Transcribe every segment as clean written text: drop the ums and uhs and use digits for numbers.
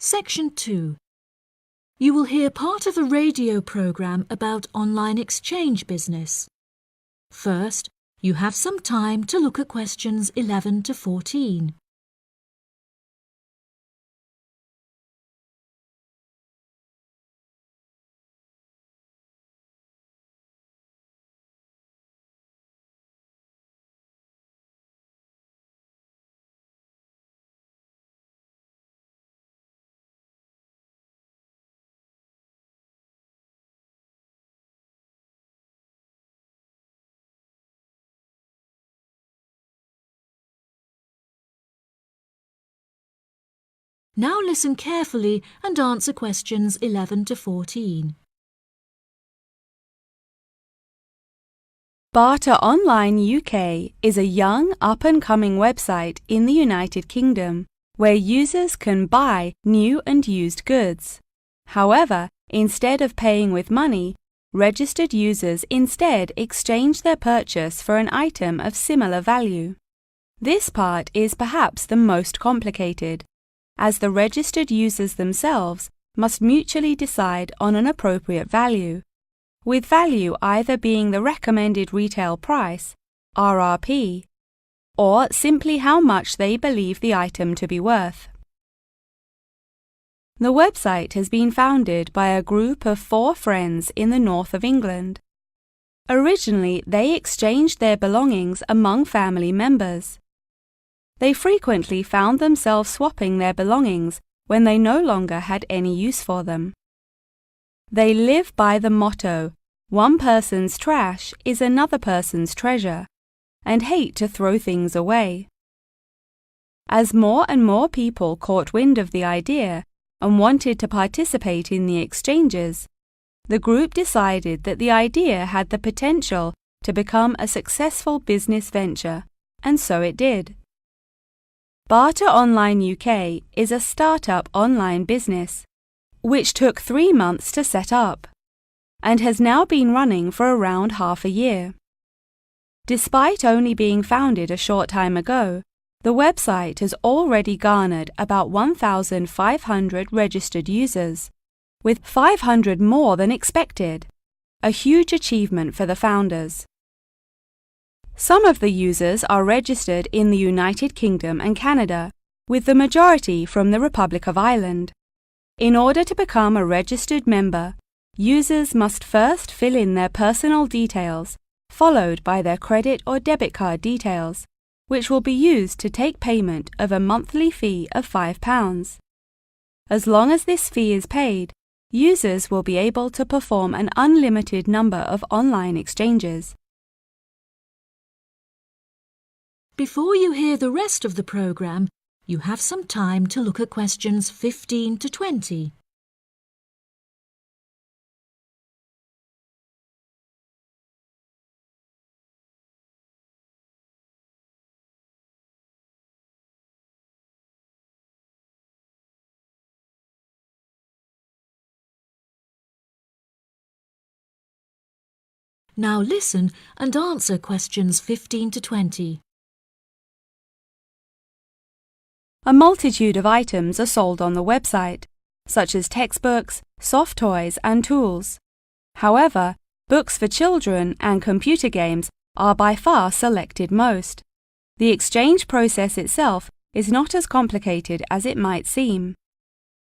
Section 2. You will hear part of a radio program about online exchange business. First, you have some time to look at questions 11 to 14. Now listen carefully and answer questions 11 to 14. Barter Online UK is a young, up-and-coming website in the United Kingdom where users can buy new and used goods. However, instead of paying with money, registered users instead exchange their purchase for an item of similar value. This part is perhaps the most complicated, as the registered users themselves must mutually decide on an appropriate value, with value either being the recommended retail price, RRP, or simply how much they believe the item to be worth. The website has been founded by a group of 4 friends in the north of England. Originally, they exchanged their belongings among family members. They frequently found themselves swapping their belongings when they no longer had any use for them. They live by the motto, "One person's trash is another person's treasure," and hate to throw things away. As more and more people caught wind of the idea and wanted to participate in the exchanges, the group decided that the idea had the potential to become a successful business venture, and so it did. Barter Online UK is a startup online business, which took 3 months to set up, and has now been running for around half a year. Despite only being founded a short time ago, the website has already garnered about 1,500 registered users, with 500 more than expected, a huge achievement for the founders. Some of the users are registered in the United Kingdom and Canada, with the majority from the Republic of Ireland. In order to become a registered member, users must first fill in their personal details, followed by their credit or debit card details, which will be used to take payment of a monthly fee of £5. As long as this fee is paid, users will be able to perform an unlimited number of online exchanges. Before you hear the rest of the program, you have some time to look at questions 15 to 20. Now listen and answer questions 15 to 20. A multitude of items are sold on the website, such as textbooks, soft toys, and tools. However, books for children and computer games are by far selected most. The exchange process itself is not as complicated as it might seem.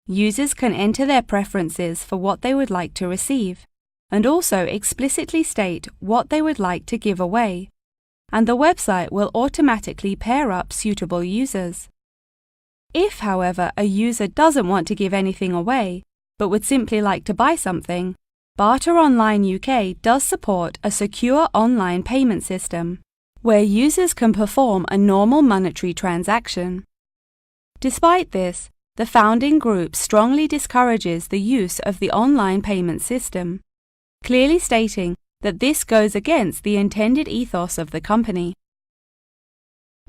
Users can enter their preferences for what they would like to receive, and also explicitly state what they would like to give away, and the website will automatically pair up suitable users. If, however, a user doesn't want to give anything away, but would simply like to buy something, Barter Online UK does support a secure online payment system, where users can perform a normal monetary transaction. Despite this, the founding group strongly discourages the use of the online payment system, clearly stating that this goes against the intended ethos of the company.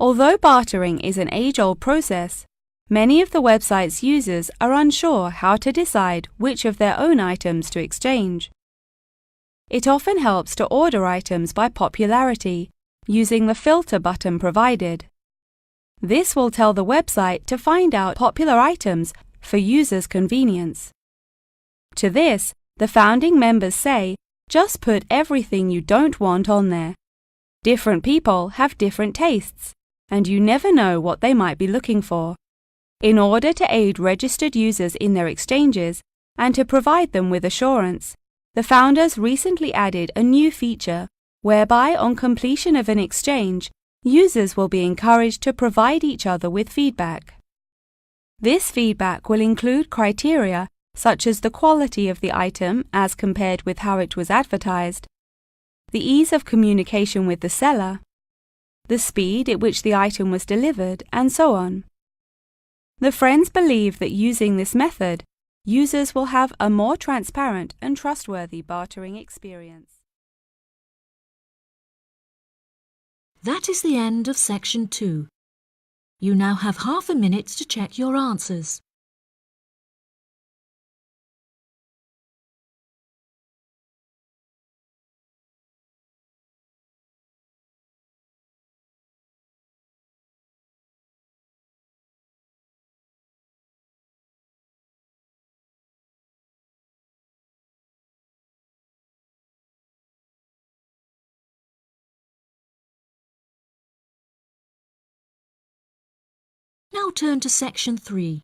Although bartering is an age-old process, many of the website's users are unsure how to decide which of their own items to exchange. It often helps to order items by popularity, using the filter button provided. This will tell the website to find out popular items for users' convenience. To this, the founding members say, just put everything you don't want on there. Different people have different tastes, and you never know what they might be looking for. In order to aid registered users in their exchanges and to provide them with assurance, the founders recently added a new feature whereby on completion of an exchange, users will be encouraged to provide each other with feedback. This feedback will include criteria such as the quality of the item as compared with how it was advertised, the ease of communication with the seller, the speed at which the item was delivered, and so on. The friends believe that using this method, users will have a more transparent and trustworthy bartering experience. That is the end of section 2. You now have half a minute to check your answers. Now turn to section 3.